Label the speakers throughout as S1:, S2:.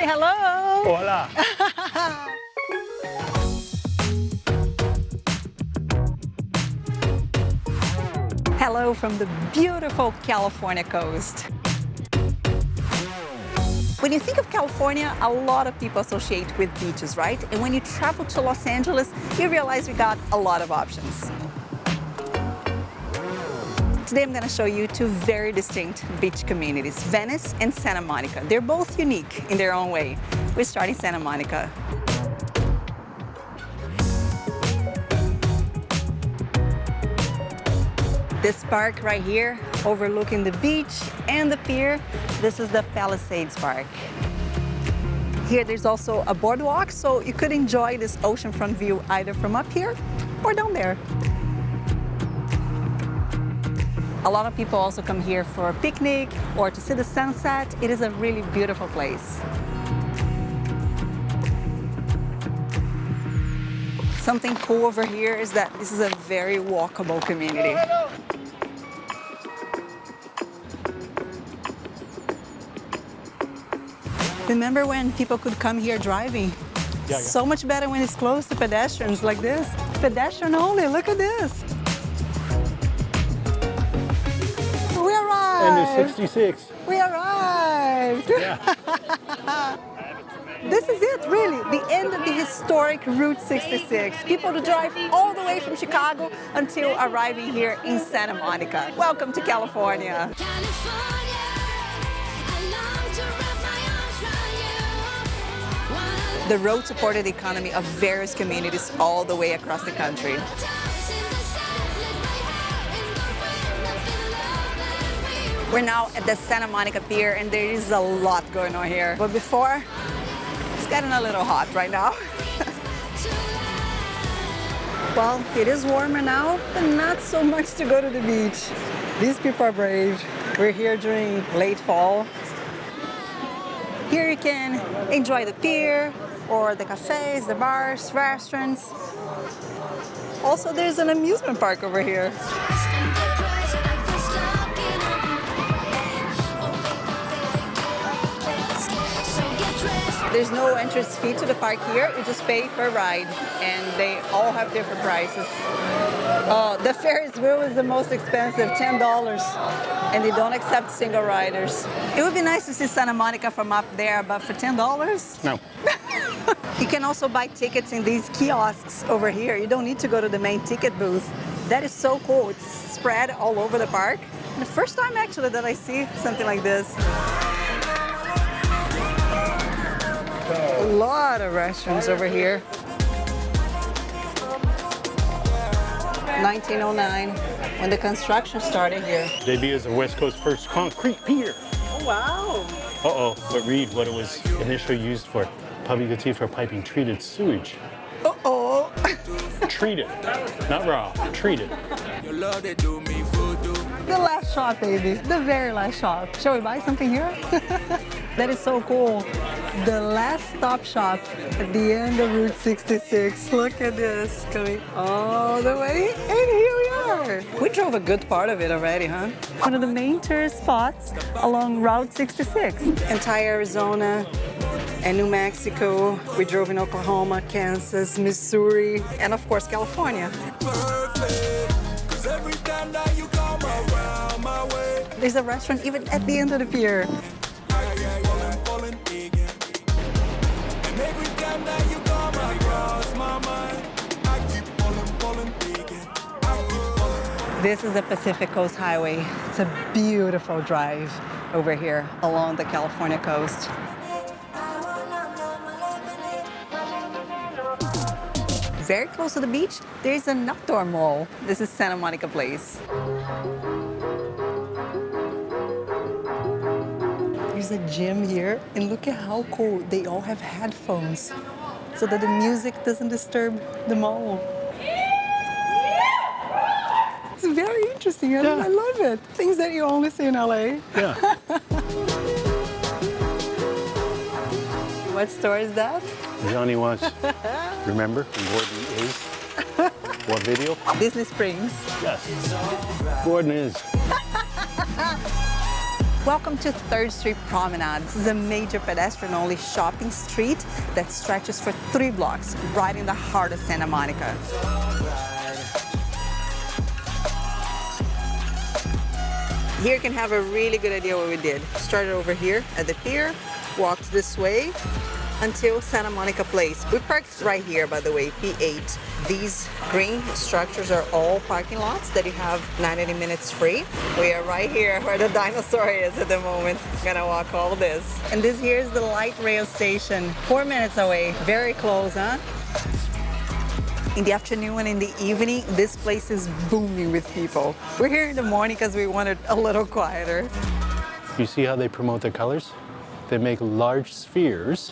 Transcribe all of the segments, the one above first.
S1: Say hello.
S2: Hola.
S1: Hello from the beautiful California coast. When you think of California, a lot of people associate with beaches, right? And when you travel to Los Angeles, you realize we got a lot of options. Today I'm going to show you two very distinct beach communities, Venice and Santa Monica. They're both unique in their own way. We're starting Santa Monica. This park right here, overlooking the beach and the pier, this is the Palisades Park. Here there's also a boardwalk, so you could enjoy this oceanfront view either from up here or down there. A lot of people also come here for a picnic or to see the sunset. It is a really beautiful place. Something cool over here is that this is a very walkable community. Remember when people could come here driving?
S2: Yeah.
S1: So much better when it's close to pedestrians like this. Pedestrian only, look at this. We arrived!
S2: And there's 66.
S1: We arrived!
S2: Yeah.
S1: This is it, really, the end of the historic Route 66. People to drive all the way from Chicago until arriving here in Santa Monica. Welcome to California. The road supported the economy of various communities all the way across the country. We're now at the Santa Monica Pier and there is a lot going on here. But before, it's getting a little hot right now. Well, it is warmer now, but not so much to go to the beach. These people are brave. We're here during late fall. Here you can enjoy the pier, or the cafes, the bars, restaurants. Also, there's an amusement park over here. There's no entrance fee to the park here. You just pay per ride, and they all have different prices. The Ferris wheel is the most expensive, $10, and they don't accept single riders. It would be nice to see Santa Monica from up there, but for $10?
S2: No.
S1: You can also buy tickets in these kiosks over here. You don't need to go to the main ticket booth. That is so cool. It's spread all over the park. And the first time actually that I see something like this. A lot of restaurants over here. 1909, when the construction started here.
S2: JB is the West Coast's first concrete pier.
S1: Oh, wow.
S2: Uh-oh, but read what it was initially used for. Public utility for piping treated sewage.
S1: Uh-oh.
S2: Treated, not raw, treated.
S1: The last shop, baby. The very last shop. Shall we buy something here? That is so cool. The last stop shop at the end of Route 66. Look at this, coming all the way, and here we are. We drove a good part of it already, huh? One of the main tourist spots along Route 66. Entire Arizona and New Mexico. We drove in Oklahoma, Kansas, Missouri, and of course, California. There's a restaurant even at the end of the pier. This is the Pacific Coast Highway. It's a beautiful drive over here along the California coast. Very close to the beach, there's an outdoor mall. This is Santa Monica Place. There's a gym here, and look at how cool. They all have headphones so that the music doesn't disturb the mall. It's very interesting. I love it. Things that you only see in LA.
S2: Yeah.
S1: What store is that?
S2: Johnny wants, remember, Gordon is. What video?
S1: Disney Springs.
S2: Yes. Gordon is.
S1: Welcome to 3rd Street Promenade. This is a major pedestrian-only shopping street that stretches for 3 blocks, right in the heart of Santa Monica. Here you can have a really good idea what we did. Started over here at the pier, walked this way until Santa Monica Place. We parked right here, by the way, P8. These green structures are all parking lots that you have 90 minutes free. We are right here where the dinosaur is at the moment. Gonna walk all this. And this here is the light rail station, 4 minutes away. Very close, huh? In the afternoon and in the evening, this place is booming with people. We're here in the morning because we wanted a little quieter.
S2: You see how they promote their colors? They make large spheres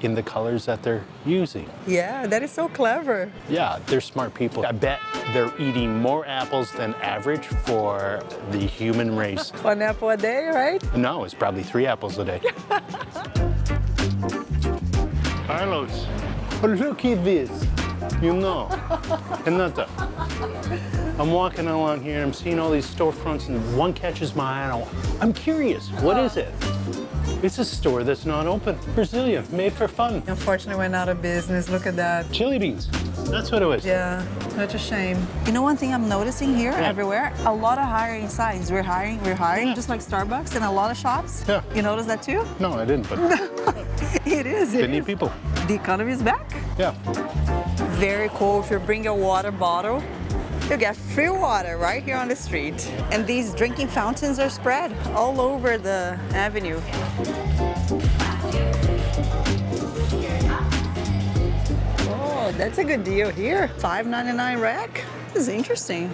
S2: in the colors that they're using.
S1: Yeah, that is so clever.
S2: Yeah, they're smart people. I bet they're eating more apples than average for the human race.
S1: 1 apple a day, right?
S2: No, it's probably 3 apples a day. Carlos, look at this. You know, Renata, I'm walking along here, I'm seeing all these storefronts, and one catches my eye. I'm curious, what is it? It's a store that's not open. Brazilian, made for fun.
S1: Unfortunately, we're out of business. Look at that.
S2: Chili beans, that's what it was.
S1: Yeah, such a shame. You know one thing I'm noticing here everywhere? A lot of hiring signs. We're hiring, just like Starbucks and a lot of shops.
S2: Yeah.
S1: You notice that too?
S2: No, I didn't, but
S1: It is.
S2: they need people.
S1: The economy is back.
S2: Yeah.
S1: Very cool. If you bring a water bottle, you get free water right here on the street. And these drinking fountains are spread all over the avenue. Oh, that's a good deal here. $5.99 rack. This is interesting.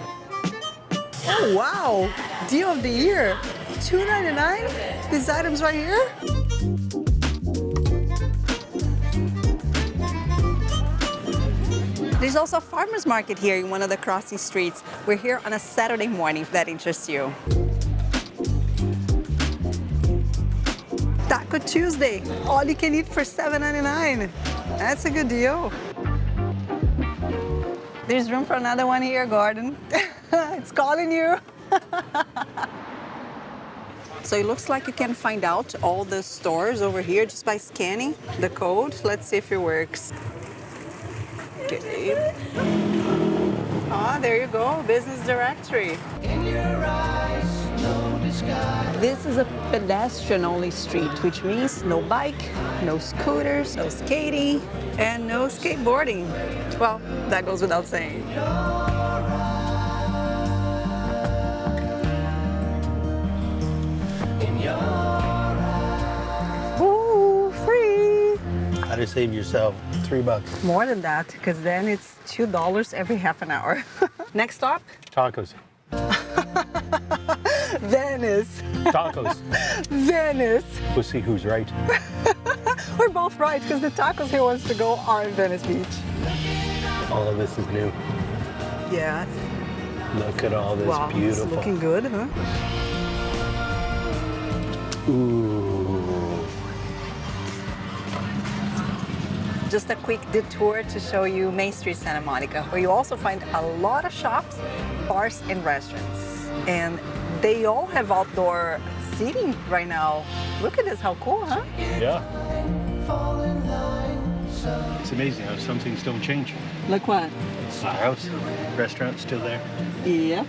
S1: Oh, wow. Deal of the year. $2.99? These items right here? There's also a farmer's market here in one of the crossing streets. We're here on a Saturday morning, if that interests you. Taco Tuesday, all you can eat for $7.99. That's a good deal. There's room for another one here, Gordon. It's calling you. So it looks like you can find out all the stores over here just by scanning the code. Let's see if it works. Okay. Ah, there you go, business directory. In your eyes, no disguise. This is a pedestrian-only street, which means no bike, no scooters, no skating, and no skateboarding. Well, that goes without saying. Ooh, free!
S2: How to save yourself $3.
S1: More than that, because then it's $2 every half an hour. Next stop?
S2: Tacos.
S1: Venice.
S2: Tacos.
S1: Venice.
S2: We'll see who's right.
S1: We're both right, because the tacos he wants to go are in Venice Beach.
S2: All of this is new.
S1: Yeah.
S2: Look at all this
S1: Wow,
S2: beautiful.
S1: it's looking good, huh?
S2: Ooh.
S1: Just a quick detour to show you Main Street, Santa Monica, where you also find a lot of shops, bars, and restaurants. And they all have outdoor seating right now. Look at this, how cool, huh?
S2: Yeah. It's amazing how some things don't change.
S1: Look what?
S2: Our house, restaurant still there.
S1: Yep.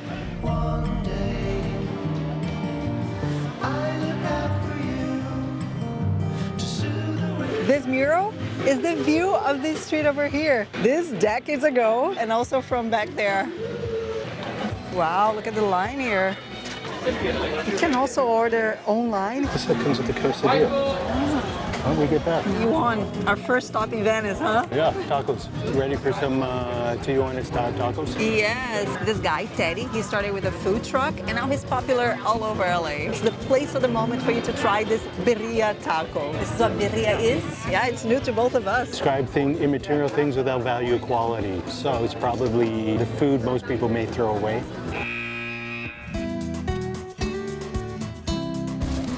S1: This mural is the view of this street over here. This decades ago, and also from back there. Wow, look at the line here. You can also order online.
S2: This comes with the quesadilla. How do we get that?
S1: You won our first stop in Venice, huh?
S2: Yeah, tacos. Ready for some Tijuana style tacos?
S1: Yes, this guy, Teddy, he started with a food truck and now he's popular all over LA. It's the place of the moment for you to try this birria taco. This is what birria is. Yeah, it's new to both of us.
S2: Describe immaterial things without value equality. So it's probably the food most people may throw away.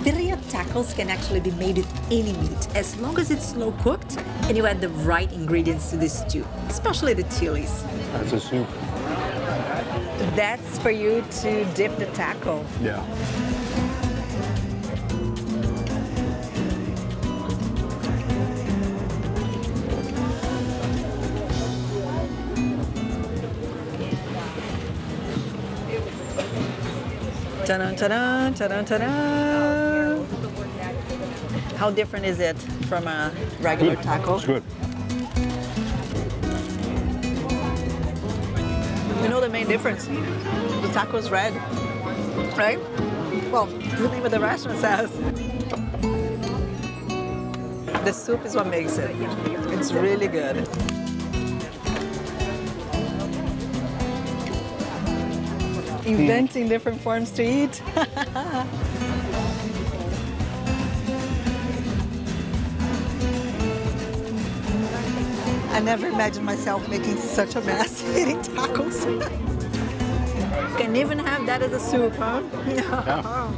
S1: Birria tacos can actually be made with any meat as long as it's slow cooked and you add the right ingredients to the stew, especially the chilies.
S2: That's a soup.
S1: That's for you to dip the taco.
S2: Yeah.
S1: Ta-da, ta-da, ta-da, ta-da. How different is it from a regular taco?
S2: It's good.
S1: You know the main difference? The taco is red, right? Well, the name of the restaurant says. The soup is what makes it. It's really good. Inventing different forms to eat. I never imagined myself making such a mess eating tacos. Can even have that as a soup, huh?
S2: Yeah.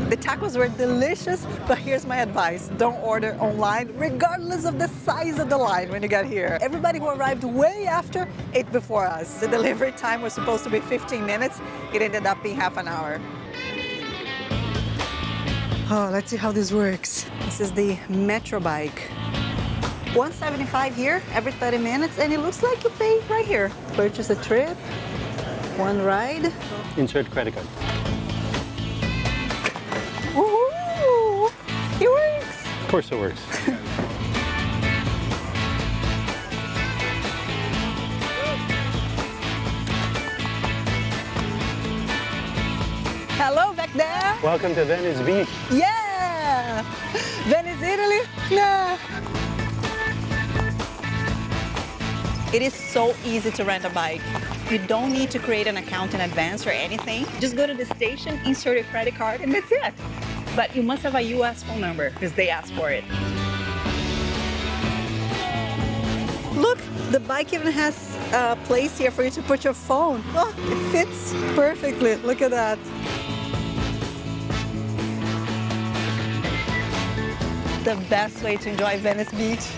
S1: The tacos were delicious, but here's my advice. Don't order online, regardless of the size of the line when you get here. Everybody who arrived way after ate before us. The delivery time was supposed to be 15 minutes. It ended up being half an hour. Oh, let's see how this works. This is the Metro bike. $175 here every 30 minutes, and it looks like you pay right here. Purchase a trip, one ride.
S2: Insert credit card.
S1: Woohoo! It works!
S2: Of course it works.
S1: Hello back there!
S2: Welcome to Venice Beach.
S1: Yeah! Venice, Italy? Yeah! It is so easy to rent a bike. You don't need to create an account in advance or anything. Just go to the station, insert your credit card, and that's it. But you must have a US phone number because they ask for it. Look, the bike even has a place here for you to put your phone. Oh, it fits perfectly. Look at that. The best way to enjoy Venice Beach.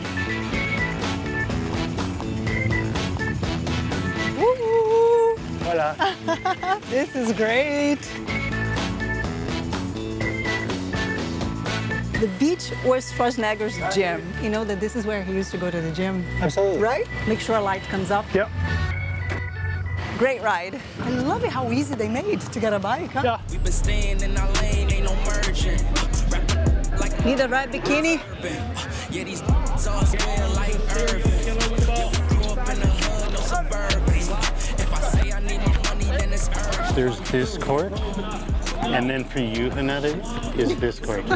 S1: Woo!
S2: Voila.
S1: This is great. The beach was Schwarzenegger's gym. You know that this is where he used to go to the gym.
S2: Absolutely.
S1: Right? Make sure a light comes up.
S2: Yep.
S1: Great ride. I love it how easy they made to get a bike, huh?
S2: Yeah.
S3: We've been staying in our lane, ain't no merging.
S1: Need a red bikini?
S3: Yeah, these all smell like Irving. Grew up in the hood, no suburban. If I say I need my money, then it's urgent.
S2: There's this court, and then for you, Renata, is this court.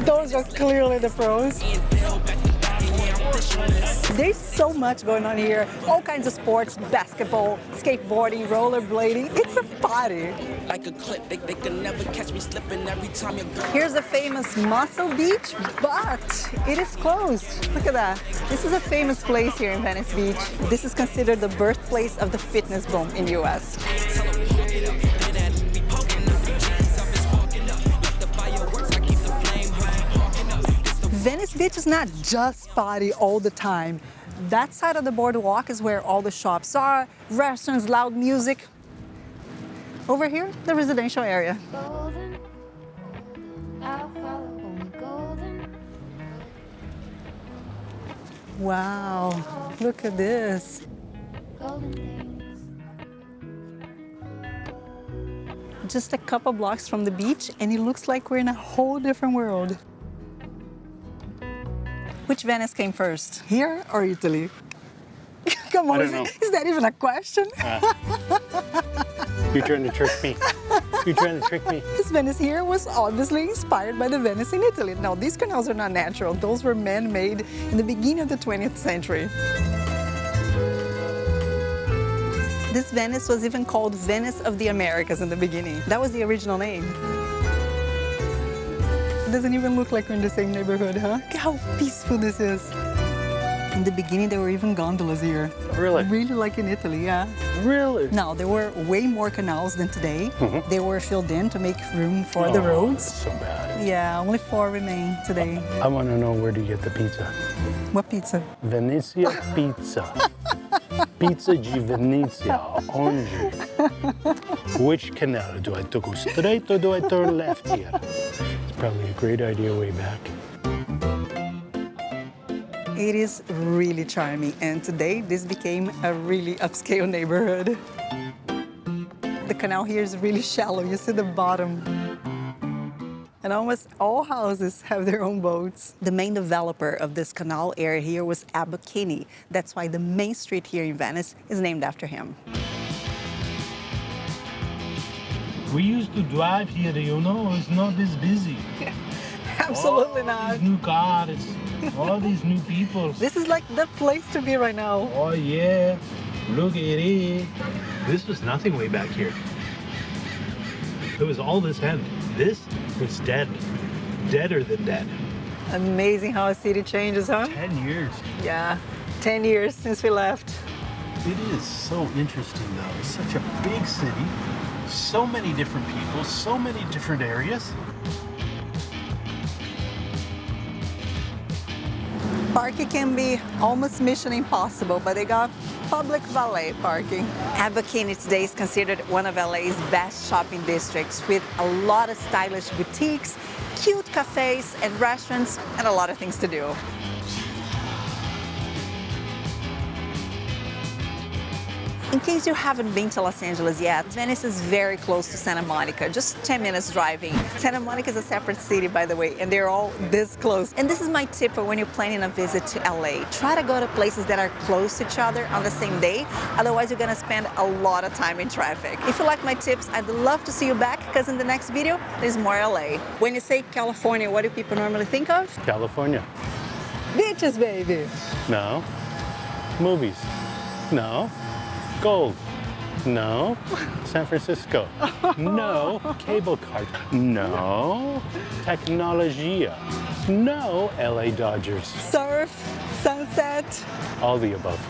S1: Those are clearly the pros. There's so much going on here. All kinds of sports, basketball, skateboarding, rollerblading. It's a party.
S3: Like a clip, they can never catch me slipping every time you go.
S1: Here's the famous Muscle Beach, but it is closed. Look at that. This is a famous place here in Venice Beach. This is considered the birthplace of the fitness boom in the US. Venice Beach is not just party all the time. That side of the boardwalk is where all the shops are, restaurants, loud music. Over here, the residential area.
S4: Golden, I'll follow only golden.
S1: Wow, look at this.
S4: Golden things.
S1: Just a couple blocks from the beach, and it looks like we're in a whole different world. Which Venice came first, here or Italy? Come on,
S2: I don't know.
S1: is that even a question?
S2: You're trying to trick me. You're trying to trick me.
S1: This Venice here was obviously inspired by the Venice in Italy. Now, these canals are not natural. Those were man-made in the beginning of the 20th century. This Venice was even called Venice of the Americas in the beginning. That was the original name. It doesn't even look like we're in the same neighborhood, huh? Look how peaceful this is. In the beginning, there were even gondolas here.
S2: Really?
S1: Really like in Italy, yeah.
S2: Really?
S1: Now, there were way more canals than today. They were filled in to make room for the
S2: Oh,
S1: roads.
S2: So bad.
S1: Yeah, only 4 remain today.
S2: I want to know where to get the pizza.
S1: What pizza?
S2: Venezia pizza. Pizza di Venezia. Onde? Which canal? Do I go straight or do I turn left here? It's probably a great idea way back.
S1: It is really charming, and today this became a really upscale neighborhood. canal here is really shallow. You see the bottom. And almost all houses have their own boats. The main developer of this canal area here was Abbot Kinney. That's why the main street here in Venice is named after him.
S2: We used to drive here, you know, it's not this busy.
S1: Absolutely not.
S2: These new cars, all these new people.
S1: This is like the place to be right now.
S2: Oh yeah, look at it. This was nothing way back here. It was all this end. This was dead. Deader than dead.
S1: Amazing how a city changes, huh?
S2: 10 years.
S1: Yeah, 10 years since we left.
S2: It is so interesting though. It's such a big city. So many different people, so many different areas.
S1: Parking can be almost mission impossible, but they got public valet parking. Abbot Kinney today is considered one of LA's best shopping districts with a lot of stylish boutiques, cute cafes and restaurants, and a lot of things to do. In case you haven't been to Los Angeles yet, Venice is very close to Santa Monica, just 10 minutes driving. Santa Monica is a separate city, by the way, and they're all this close. And this is my tip for when you're planning a visit to LA. Try to go to places that are close to each other on the same day, otherwise you're gonna spend a lot of time in traffic. If you like my tips, I'd love to see you back, because in the next video, there's more LA. When you say California, what do people normally think of?
S2: California.
S1: Beaches, baby.
S2: No. Movies. No. Gold. No. San Francisco. No. Cable cars. No. Technologia. No. LA Dodgers.
S1: Surf, sunset.
S2: All the above.